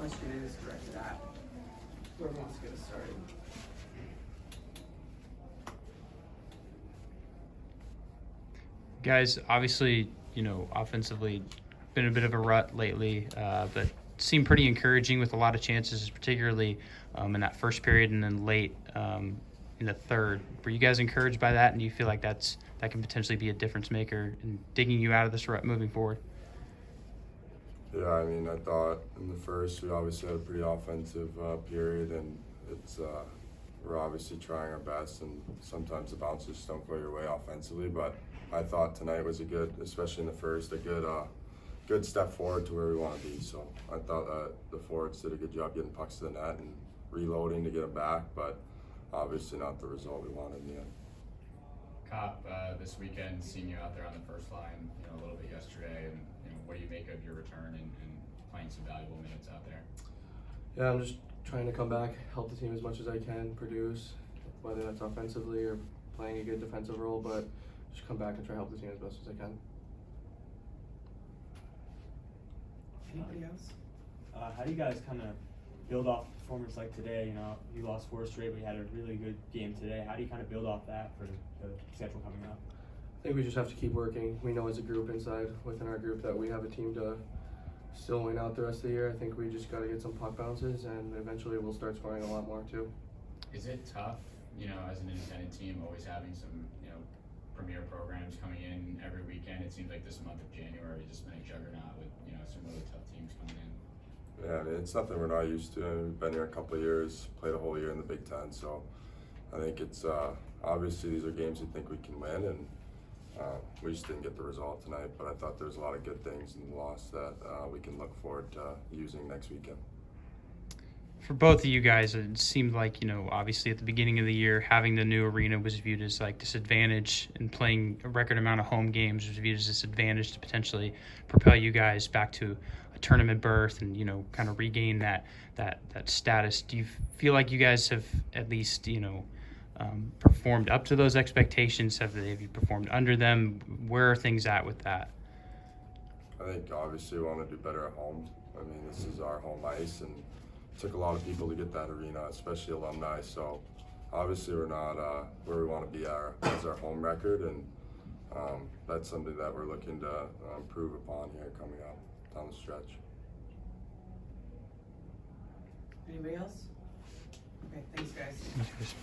question is directed at whoever wants to get us started. Guys, obviously, offensively, been a bit of a rut lately, but seemed pretty encouraging with a lot of chances, particularly in that first period and then late in the third. Were you guys encouraged by that, and do you feel like that can potentially be a difference maker in digging you out of this rut moving forward? Yeah, I mean, I thought in the first we obviously had a pretty offensive period, and we're obviously trying our best, and sometimes the bounces just don't go your way offensively. But I thought tonight was especially in the first, a good step forward to where we want to be. So I thought that the forwards did a good job getting pucks to the net and reloading to get them back, but obviously not the result we wanted in the end. Cop, this weekend, seeing you out there on the first line, a little bit yesterday, and what do you make of your return and playing some valuable minutes out there? Yeah, I'm just trying to come back, help the team as much as I can, produce, whether that's offensively or playing a good defensive role, but just come back and try to help the team as best as I can. Anybody else? How do you guys kind of build off a performance like today? You lost 4 straight, but you had a really good game today. How do you kind of build off that for the schedule coming up? I think we just have to keep working. We know as a group within our group that we have a team to still win out the rest of the year. I think we just got to get some puck bounces, and eventually we'll start scoring a lot more too. Is it tough, as an independent team, always having some, premier programs coming in every weekend? It seems like this month of January has just been a juggernaut with, some really tough teams coming in. Yeah, I mean, it's nothing we're not used to. We've been here a couple of years, played a whole year in the Big Ten, so I think it's obviously these are games we think we can win, and we just didn't get the result tonight. But I thought there's a lot of good things in the loss that we can look forward to using next weekend. For both of you guys, it seemed like, obviously at the beginning of the year, having the new arena was viewed as like disadvantage, and playing a record amount of home games was viewed as disadvantage to potentially propel you guys back to a tournament berth and, kind of regain that status. Do you feel like you guys have at least, performed up to those expectations? Have you performed under them? Where are things at with that? I think obviously we want to do better at home. I mean, this is our home ice, and it took a lot of people to get that arena, especially alumni. So obviously we're not where we want to be as our home record, and that's something that we're looking to improve upon here coming up down the stretch. Anybody else? Okay, thanks guys. Thanks, guys.